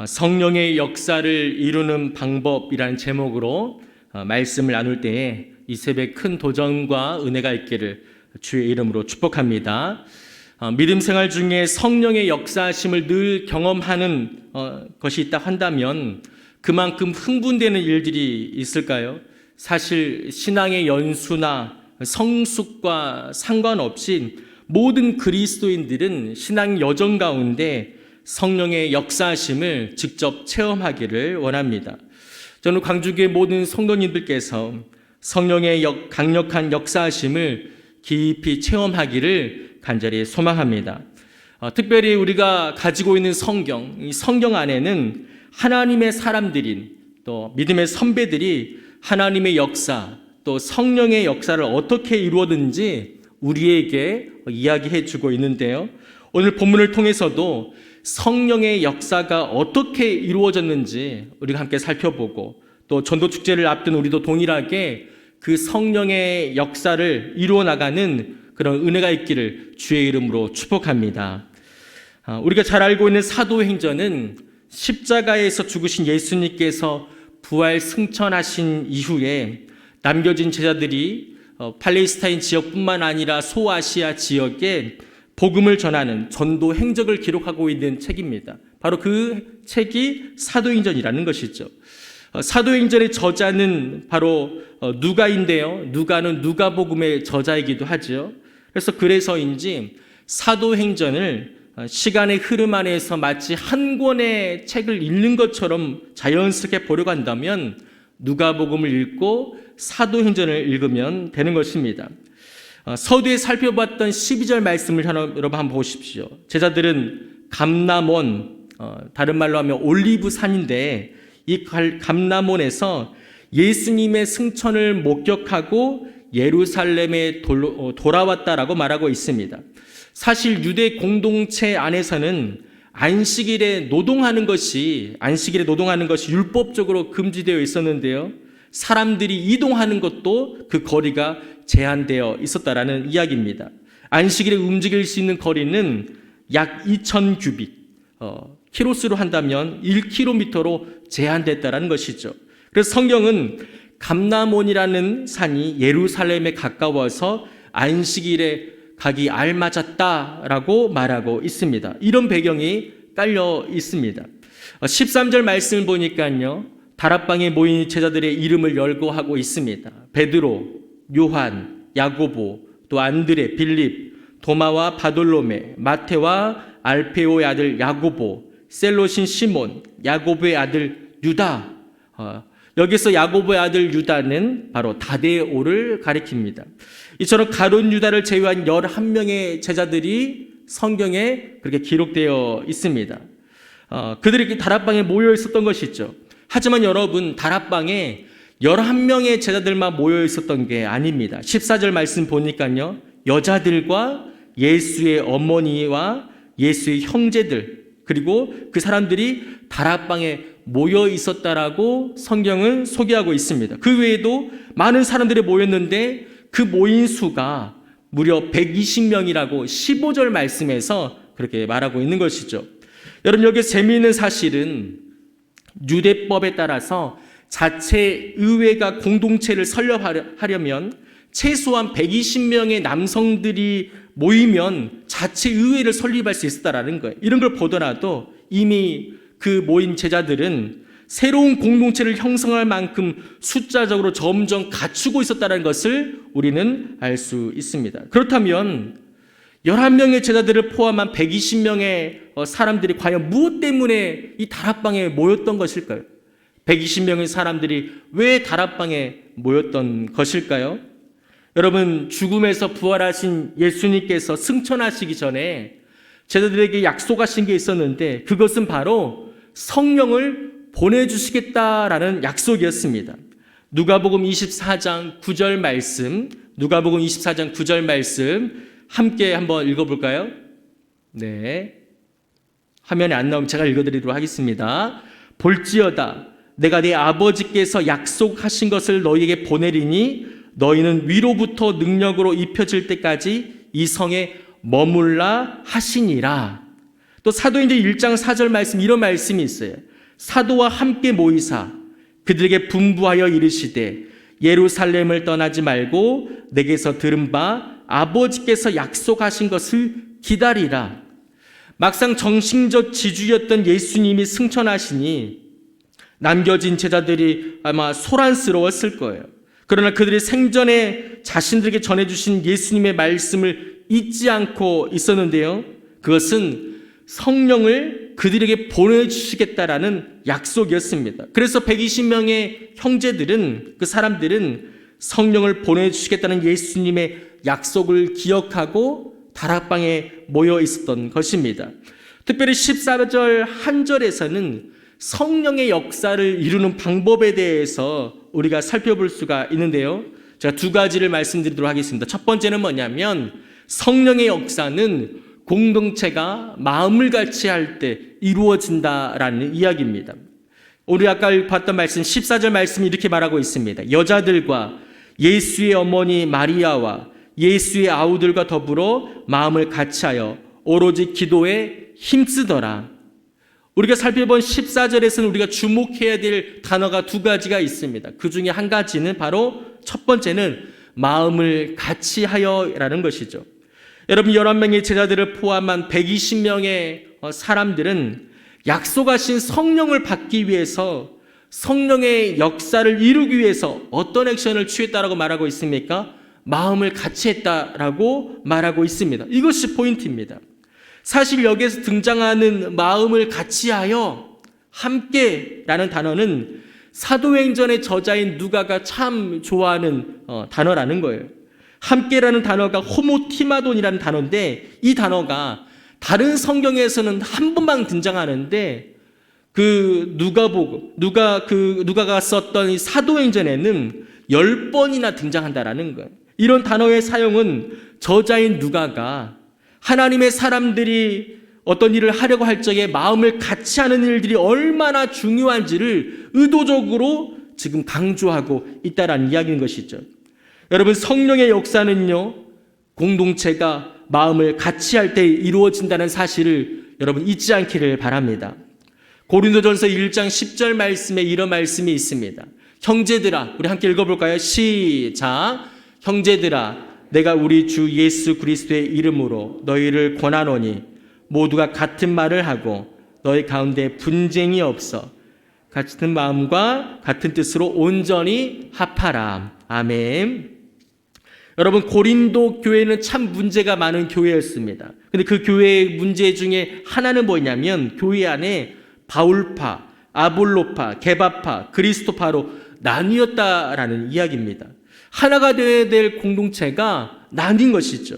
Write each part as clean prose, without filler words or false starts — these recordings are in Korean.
성령의 역사를 이루는 방법이라는 제목으로 말씀을 나눌 때에 이 새벽 큰 도전과 은혜가 있기를 주의 이름으로 축복합니다. 믿음 생활 중에 성령의 역사하심을 늘 경험하는 것이 있다 한다면 그만큼 흥분되는 일들이 있을까요? 사실 신앙의 연수나 성숙과 상관없이 모든 그리스도인들은 신앙 여정 가운데 성령의 역사하심을 직접 체험하기를 원합니다. 저는 광주교회 모든 성도님들께서 성령의 강력한 역사하심을 깊이 체험하기를 간절히 소망합니다. 특별히 우리가 가지고 있는 성경, 이 성경 안에는 하나님의 사람들인 또 믿음의 선배들이 하나님의 역사 또 성령의 역사를 어떻게 이루었는지 우리에게 이야기해 주고 있는데요. 오늘 본문을 통해서도 성령의 역사가 어떻게 이루어졌는지 우리가 함께 살펴보고 또 전도축제를 앞둔 우리도 동일하게 그 성령의 역사를 이루어 나가는 그런 은혜가 있기를 주의 이름으로 축복합니다. 우리가 잘 알고 있는 사도행전은 십자가에서 죽으신 예수님께서 부활 승천하신 이후에 남겨진 제자들이 팔레스타인 지역뿐만 아니라 소아시아 지역에 복음을 전하는 전도 행적을 기록하고 있는 책입니다. 바로 그 책이 사도행전이라는 것이죠. 사도행전의 저자는 바로 누가인데요. 누가는 누가복음의 저자이기도 하죠. 그래서인지 사도행전을 시간의 흐름 안에서 마치 한 권의 책을 읽는 것처럼 자연스럽게 보려고 한다면 누가복음을 읽고 사도행전을 읽으면 되는 것입니다. 서두에 살펴봤던 12절 말씀을 여러분 한번 보십시오. 제자들은 감람원, 다른 말로 하면 올리브 산인데 이 감람원에서 예수님의 승천을 목격하고 예루살렘에 돌아왔다라고 말하고 있습니다. 사실 유대 공동체 안에서는 안식일에 노동하는 것이 율법적으로 금지되어 있었는데요. 사람들이 이동하는 것도 그 거리가 제한되어 있었다라는 이야기입니다. 안식일에 움직일 수 있는 거리는 약 2,000규빗, 키로수로 한다면 1km로 제한됐다라는 것이죠. 그래서 성경은 감람원이라는 산이 예루살렘에 가까워서 안식일에 가기 알맞았다라고 말하고 있습니다. 이런 배경이 깔려 있습니다. 13절 말씀을 보니까요. 다락방에 모인 제자들의 이름을 열거하고 있습니다. 베드로, 요한, 야고보, 또 안드레, 빌립, 도마와 바돌로메, 마테와 알페오의 아들 야고보, 셀롯인 시몬, 야고보의 아들 유다. 여기서 야고보의 아들 유다는 바로 다데오를 가리킵니다. 이처럼 가룟 유다를 제외한 11명의 제자들이 성경에 그렇게 기록되어 있습니다. 그들이 다락방에 모여 있었던 것이죠. 하지만 여러분, 다락방에 11명의 제자들만 모여 있었던 게 아닙니다. 14절 말씀 보니까요. 여자들과 예수의 어머니와 예수의 형제들 그리고 그 사람들이 다락방에 모여 있었다라고 성경은 소개하고 있습니다. 그 외에도 많은 사람들이 모였는데 그 모인 수가 무려 120명이라고 15절 말씀에서 그렇게 말하고 있는 것이죠. 여러분, 여기서 재미있는 사실은 유대법에 따라서 자체 의회가 공동체를 설립하려면 최소한 120명의 남성들이 모이면 자체 의회를 설립할 수 있었다라는 거예요. 이런 걸 보더라도 이미 그 모인 제자들은 새로운 공동체를 형성할 만큼 숫자적으로 점점 갖추고 있었다는 것을 우리는 알 수 있습니다. 그렇다면 11명의 제자들을 포함한 120명의 사람들이 과연 무엇 때문에 이 다락방에 모였던 것일까요? 120명의 사람들이 왜 다락방에 모였던 것일까요? 여러분, 죽음에서 부활하신 예수님께서 승천하시기 전에 제자들에게 약속하신 게 있었는데 그것은 바로 성령을 보내주시겠다라는 약속이었습니다. 누가복음 24장 9절 말씀, 누가복음 24장 9절 말씀 함께 한번 읽어볼까요? 네, 화면에 안 나오면 제가 읽어드리도록 하겠습니다. 볼지어다 내가 네 아버지께서 약속하신 것을 너희에게 보내리니 너희는 위로부터 능력으로 입혀질 때까지 이 성에 머물라 하시니라. 또 사도행전 1장 4절 말씀 이런 말씀이 있어요. 사도와 함께 모이사 그들에게 분부하여 이르시되 예루살렘을 떠나지 말고 내게서 들은 바 아버지께서 약속하신 것을 기다리라. 막상 정신적 지주였던 예수님이 승천하시니 남겨진 제자들이 아마 소란스러웠을 거예요. 그러나 그들이 생전에 자신들에게 전해주신 예수님의 말씀을 잊지 않고 있었는데요. 그것은 성령을 그들에게 보내주시겠다라는 약속이었습니다. 그래서 120명의 형제들은, 그 사람들은 성령을 보내주시겠다는 예수님의 약속을 기억하고 다락방에 모여 있었던 것입니다. 특별히 14절 한 절에서는 성령의 역사를 이루는 방법에 대해서 우리가 살펴볼 수가 있는데요. 제가 두 가지를 말씀드리도록 하겠습니다. 첫 번째는 뭐냐면 성령의 역사는 공동체가 마음을 같이 할 때 이루어진다라는 이야기입니다. 우리 아까 봤던 말씀 14절 말씀이 이렇게 말하고 있습니다. 여자들과 예수의 어머니 마리아와 예수의 아우들과 더불어 마음을 같이하여 오로지 기도에 힘쓰더라. 우리가 살펴본 14절에서는 우리가 주목해야 될 단어가 두 가지가 있습니다. 그 중에 한 가지는 바로 첫 번째는 마음을 같이하여라는 것이죠. 여러분 11명의 제자들을 포함한 120명의 사람들은 약속하신 성령을 받기 위해서 성령의 역사를 이루기 위해서 어떤 액션을 취했다라고 말하고 있습니까? 마음을 같이 했다라고 말하고 있습니다. 이것이 포인트입니다. 사실 여기에서 등장하는 마음을 같이하여 함께라는 단어는 사도행전의 저자인 누가가 참 좋아하는 단어라는 거예요. 함께라는 단어가 호모티마돈이라는 단어인데 이 단어가 다른 성경에서는 한 번만 등장하는데 누가가 썼던 이 사도행전에는 10번이나 등장한다라는 거예요. 이런 단어의 사용은 저자인 누가가 하나님의 사람들이 어떤 일을 하려고 할 적에 마음을 같이 하는 일들이 얼마나 중요한지를 의도적으로 지금 강조하고 있다라는 이야기인 것이죠. 여러분 성령의 역사는요 공동체가 마음을 같이 할 때 이루어진다는 사실을 여러분 잊지 않기를 바랍니다. 고린도전서 1장 10절 말씀에 이런 말씀이 있습니다. 형제들아, 우리 함께 읽어볼까요? 시작. 형제들아, 내가 우리 주 예수 그리스도의 이름으로 너희를 권하노니 모두가 같은 말을 하고 너희 가운데 분쟁이 없어 같은 마음과 같은 뜻으로 온전히 합하라. 아멘. 여러분 고린도 교회는 참 문제가 많은 교회였습니다. 근데 그 교회의 문제 중에 하나는 뭐냐면 교회 안에 바울파, 아볼로파, 게바파, 그리스도파로 나뉘었다라는 이야기입니다. 하나가 되어야 될 공동체가 나뉜 것이죠.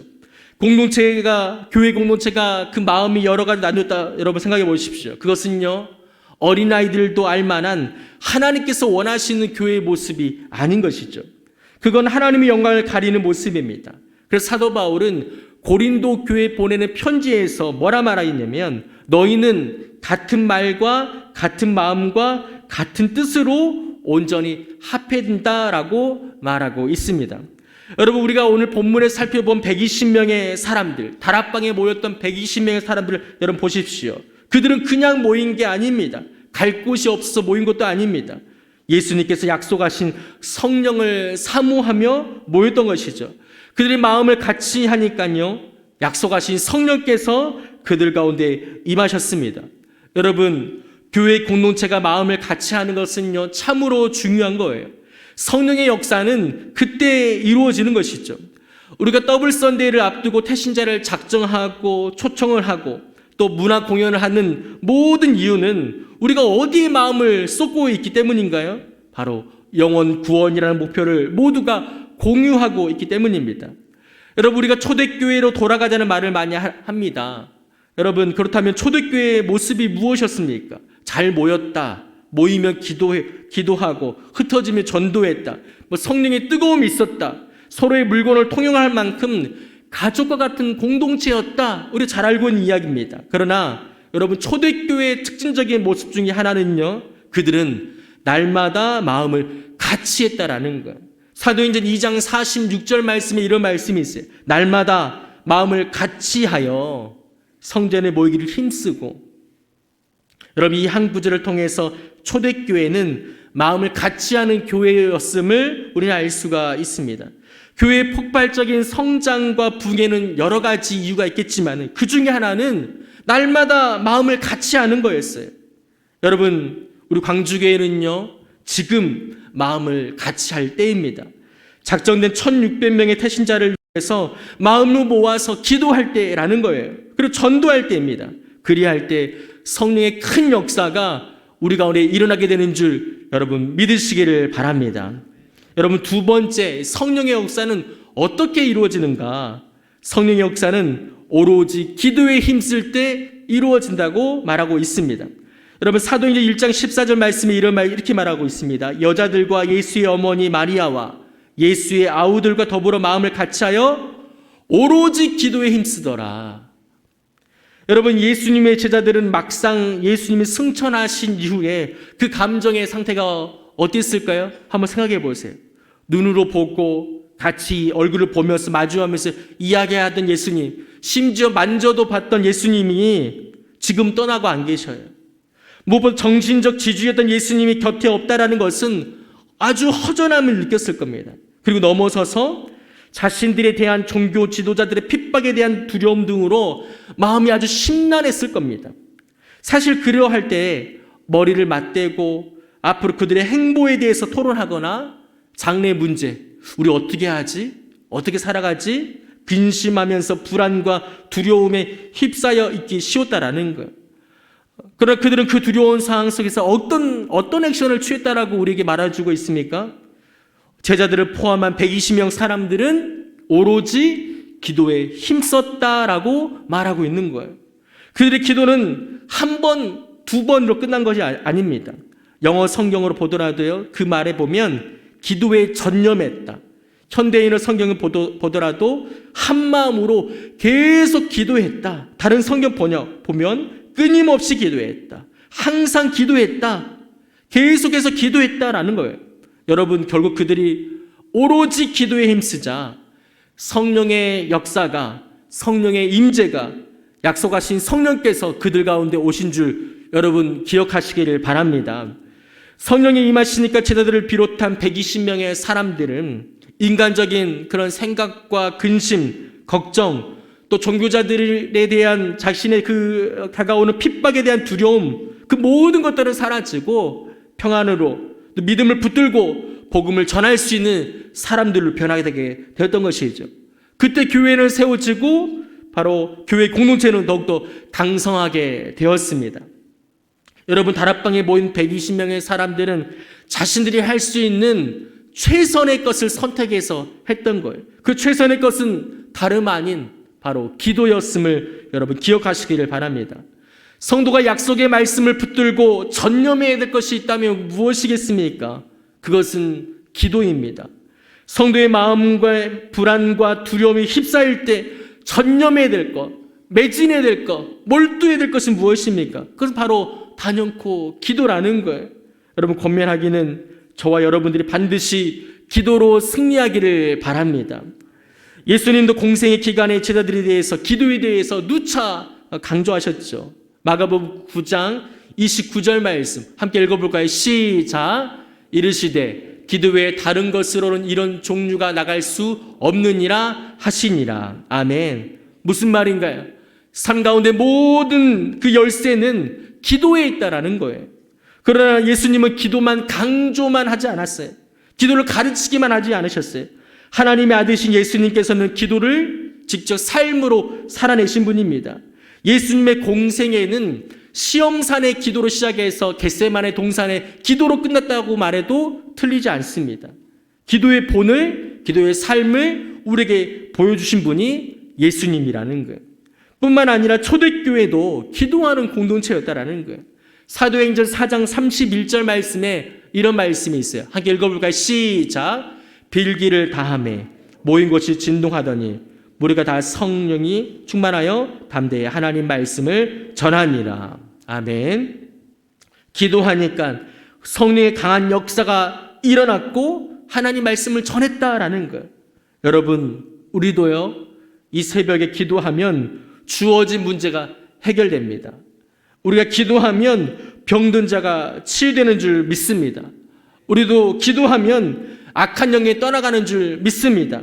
교회 공동체가 그 마음이 여러 가지 나뉘었다. 여러분 생각해 보십시오. 그것은요 어린아이들도 알만한 하나님께서 원하시는 교회의 모습이 아닌 것이죠. 그건 하나님의 영광을 가리는 모습입니다. 그래서 사도 바울은 고린도 교회에 보내는 편지에서 뭐라 말하냐면 너희는 같은 말과 같은 마음과 같은 뜻으로 온전히 합해야 된다라고 말하고 있습니다. 여러분 우리가 오늘 본문에 살펴본 120명의 사람들, 다락방에 모였던 120명의 사람들을 여러분 보십시오. 그들은 그냥 모인 게 아닙니다. 갈 곳이 없어서 모인 것도 아닙니다. 예수님께서 약속하신 성령을 사모하며 모였던 것이죠. 그들의 마음을 같이 하니까요 약속하신 성령께서 그들 가운데 임하셨습니다. 여러분 교회 공동체가 마음을 같이 하는 것은요 참으로 중요한 거예요. 성령의 역사는 그때 이루어지는 것이죠. 우리가 더블 선데이를 앞두고 태신자를 작정하고 초청을 하고 또 문화 공연을 하는 모든 이유는 우리가 어디에 마음을 쏟고 있기 때문인가요? 바로 영혼 구원이라는 목표를 모두가 공유하고 있기 때문입니다. 여러분 우리가 초대교회로 돌아가자는 말을 많이 합니다. 여러분 그렇다면 초대교회의 모습이 무엇이었습니까? 잘 모였다. 모이면 기도하고 흩어지면 전도했다. 성령의 뜨거움이 있었다. 서로의 물건을 통용할 만큼 가족과 같은 공동체였다. 우리 잘 알고 있는 이야기입니다. 그러나 여러분 초대교회의 특징적인 모습 중에 하나는요. 그들은 날마다 마음을 같이 했다라는 거예요. 사도행전 2장 46절 말씀에 이런 말씀이 있어요. 날마다 마음을 같이 하여 성전에 모이기를 힘쓰고, 여러분 이 한 구절을 통해서 초대교회는 마음을 같이 하는 교회였음을 우리는 알 수가 있습니다. 교회의 폭발적인 성장과 붕괴는 여러 가지 이유가 있겠지만 그 중에 하나는 날마다 마음을 같이 하는 거였어요. 여러분 우리 광주교회는요 지금 마음을 같이 할 때입니다. 작정된 1600명의 태신자를 위해서 마음을 모아서 기도할 때라는 거예요. 그리고 전도할 때입니다. 그리할 때 성령의 큰 역사가 우리 가운데 일어나게 되는 줄 여러분 믿으시기를 바랍니다. 여러분 두 번째, 성령의 역사는 어떻게 이루어지는가? 성령의 역사는 오로지 기도에 힘쓸 때 이루어진다고 말하고 있습니다. 여러분 사도행전 1장 14절 말씀에 이렇게 말하고 있습니다. 여자들과 예수의 어머니 마리아와 예수의 아우들과 더불어 마음을 같이하여 오로지 기도에 힘쓰더라. 여러분 예수님의 제자들은 막상 예수님이 승천하신 이후에 그 감정의 상태가 어땠을까요? 한번 생각해 보세요. 눈으로 보고 같이 얼굴을 보면서 마주하면서 이야기하던 예수님, 심지어 만져도 봤던 예수님이 지금 떠나고 안 계셔요. 무엇보다 정신적 지주였던 예수님이 곁에 없다라는 것은 아주 허전함을 느꼈을 겁니다. 그리고 넘어서서 자신들에 대한 종교 지도자들의 핍박에 대한 두려움 등으로 마음이 아주 심란했을 겁니다. 사실 그러할 때 머리를 맞대고 앞으로 그들의 행보에 대해서 토론하거나 장래 문제, 우리 어떻게 하지? 어떻게 살아가지? 근심하면서 불안과 두려움에 휩싸여 있기 쉬웠다라는 거예요. 그러나 그들은 그 두려운 상황 속에서 어떤 액션을 취했다라고 우리에게 말해주고 있습니까? 제자들을 포함한 120명 사람들은 오로지 기도에 힘썼다라고 말하고 있는 거예요. 그들의 기도는 한 번, 두 번으로 끝난 것이 아닙니다. 영어 성경으로 보더라도요, 그 말에 보면 기도에 전념했다. 현대인의 성경을 보더라도 한 마음으로 계속 기도했다. 다른 성경 번역 보면 끊임없이 기도했다. 항상 기도했다. 계속해서 기도했다라는 거예요. 여러분 결국 그들이 오로지 기도에 힘쓰자 성령의 역사가, 성령의 임재가, 약속하신 성령께서 그들 가운데 오신 줄 여러분 기억하시기를 바랍니다. 성령이 임하시니까 제자들을 비롯한 120명의 사람들은 인간적인 그런 생각과 근심, 걱정, 또 종교자들에 대한 자신의 그 다가오는 핍박에 대한 두려움, 그 모든 것들은 사라지고 평안으로 또 믿음을 붙들고 복음을 전할 수 있는 사람들로 변하게 되게 되었던 것이죠. 그때 교회는 세워지고 바로 교회 공동체는 더욱더 강성하게 되었습니다. 여러분 다락방에 모인 120명의 사람들은 자신들이 할 수 있는 최선의 것을 선택해서 했던 거예요. 그 최선의 것은 다름 아닌 바로 기도였음을 여러분 기억하시기를 바랍니다. 성도가 약속의 말씀을 붙들고 전념해야 될 것이 있다면 무엇이겠습니까? 그것은 기도입니다. 성도의 마음과 불안과 두려움이 휩싸일 때 전념해야 될 것, 매진해야 될 것, 몰두해야 될 것은 무엇입니까? 그것은 바로 단연코 기도라는 거예요. 여러분 권면하기는 저와 여러분들이 반드시 기도로 승리하기를 바랍니다. 예수님도 공생의 기간에 제자들에 대해서 기도에 대해서 누차 강조하셨죠. 마가복음 9장 29절 말씀 함께 읽어볼까요? 시작. 이르시되 기도 외에 다른 것으로는 이런 종류가 나갈 수 없느니라 하시니라. 아멘. 무슨 말인가요? 삶 가운데 모든 그 열쇠는 기도에 있다라는 거예요. 그러나 예수님은 기도만 강조만 하지 않았어요. 기도를 가르치기만 하지 않으셨어요. 하나님의 아들이신 예수님께서는 기도를 직접 삶으로 살아내신 분입니다. 예수님의 공생애는 시험산의 기도로 시작해서 겟세마네 동산의 기도로 끝났다고 말해도 틀리지 않습니다. 기도의 본을, 기도의 삶을 우리에게 보여주신 분이 예수님이라는 거예요. 뿐만 아니라 초대교회도 기도하는 공동체였다라는 거예요. 사도행전 4장 31절 말씀에 이런 말씀이 있어요. 함께 읽어볼까요? 시작. 빌기를 다하매 모인 곳이 진동하더니 우리가 다 성령이 충만하여 담대히 하나님 말씀을 전하니라. 아멘. 기도하니까 성령의 강한 역사가 일어났고 하나님 말씀을 전했다라는 거예요. 여러분 우리도요 이 새벽에 기도하면 주어진 문제가 해결됩니다. 우리가 기도하면 병든 자가 치유되는 줄 믿습니다. 우리도 기도하면 악한 영이 떠나가는 줄 믿습니다.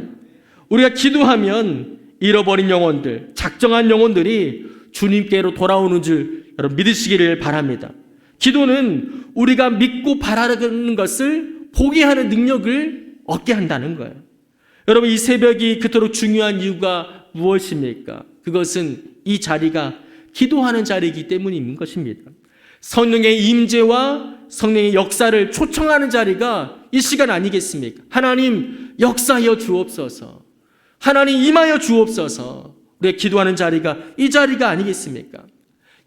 우리가 기도하면 잃어버린 영혼들, 작정한 영혼들이 주님께로 돌아오는 줄 여러분 믿으시기를 바랍니다. 기도는 우리가 믿고 바라는 것을 보게 하는 능력을 얻게 한다는 거예요. 여러분, 이 새벽이 그토록 중요한 이유가 무엇입니까? 그것은 이 자리가 기도하는 자리이기 때문인 것입니다. 성령의 임재와 성령의 역사를 초청하는 자리가 이 시간 아니겠습니까? 하나님 역사하여 주옵소서, 하나님 임하여 주옵소서. 우리가 기도하는 자리가 이 자리가 아니겠습니까?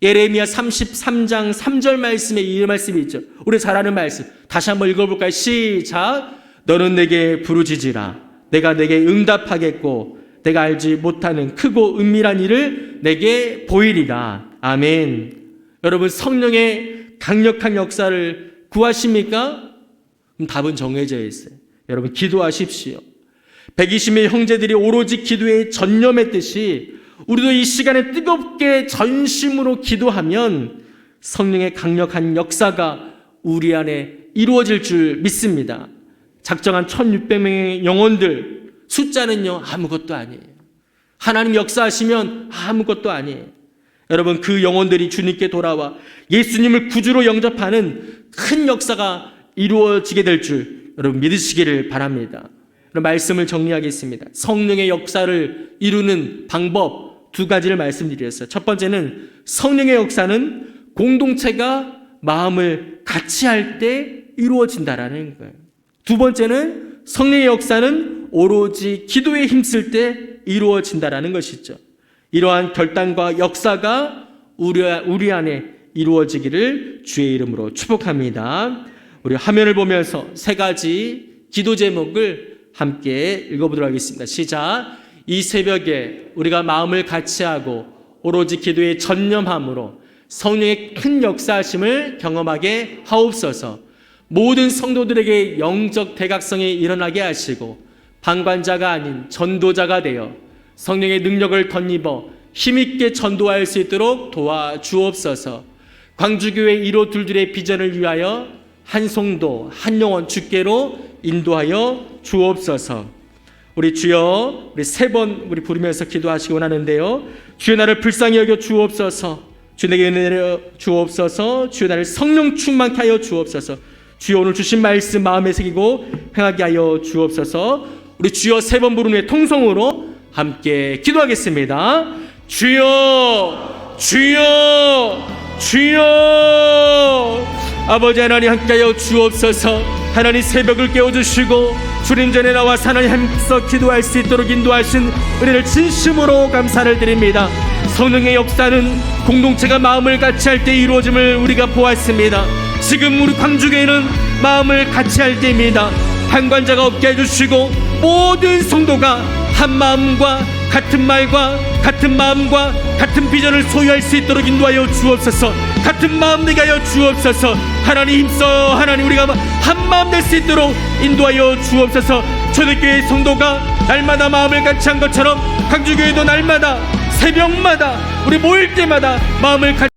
예레미야 33장 3절 말씀에 이 말씀이 있죠. 우리 잘 아는 말씀 다시 한번 읽어볼까요? 시작. 너는 내게 부르짖으라. 내가 내게 응답하겠고 내가 알지 못하는 크고 은밀한 일을 내게 보이리라. 아멘. 여러분, 성령의 강력한 역사를 구하십니까? 그럼 답은 정해져 있어요. 여러분, 기도하십시오. 120명의 형제들이 오로지 기도에 전념했듯이 우리도 이 시간에 뜨겁게 전심으로 기도하면 성령의 강력한 역사가 우리 안에 이루어질 줄 믿습니다. 작정한 1600명의 영혼들, 숫자는요 아무것도 아니에요. 하나님 역사하시면 아무것도 아니에요. 여러분, 그 영혼들이 주님께 돌아와 예수님을 구주로 영접하는 큰 역사가 이루어지게 될 줄 여러분 믿으시기를 바랍니다. 말씀을 정리하겠습니다. 성령의 역사를 이루는 방법 두 가지를 말씀드렸어요. 첫 번째는 성령의 역사는 공동체가 마음을 같이 할 때 이루어진다라는 거예요. 두 번째는 성령의 역사는 오로지 기도에 힘쓸 때 이루어진다라는 것이죠. 이러한 결단과 역사가 우리 안에 이루어지기를 주의 이름으로 축복합니다. 우리 화면을 보면서 세 가지 기도 제목을 함께 읽어보도록 하겠습니다. 시작. 이 새벽에 우리가 마음을 같이 하고 오로지 기도에 전념함으로 성령의 큰 역사하심을 경험하게 하옵소서. 모든 성도들에게 영적 대각성이 일어나게 하시고 방관자가 아닌 전도자가 되어 성령의 능력을 덧입어 힘있게 전도할 수 있도록 도와주옵소서. 광주교회 1호 둘둘의 비전을 위하여 한 성도 한 영혼 주께로 인도하여 주옵소서. 우리 주여, 우리 세 번 우리 부르면서 기도하시기 원하는데요. 주여 나를 불쌍히 여겨 주옵소서. 주여 내게 은혜 내려 주옵소서. 주여 나를 성령 충만케 하여 주옵소서. 주여 오늘 주신 말씀 마음에 새기고 행하게 하여 주옵소서. 우리 주여 세 번 부르는 통성으로 함께 기도하겠습니다. 주여, 주여, 주여. 아버지 하나님 함께하여 주옵소서. 하나님 새벽을 깨워주시고 주님 전에 나와 하나님 함께서 기도할 수 있도록 인도하신 은혜를 진심으로 감사를 드립니다. 성령의 역사는 공동체가 마음을 같이 할 때 이루어짐을 우리가 보았습니다. 지금 우리 광주교회는 마음을 같이 할 때입니다. 방관자가 없게 해주시고 모든 성도가 한 마음과 같은 말과 같은 마음과 같은 비전을 소유할 수 있도록 인도하여 주옵소서. 같은 마음 되게 하여 주옵소서. 하나님 힘써 하나님 우리가 한 마음 될 수 있도록 인도하여 주옵소서. 초대교회 성도가 날마다 마음을 같이 한 것처럼 광주교회도 날마다 새벽마다 우리 모일 때마다 마음을 같이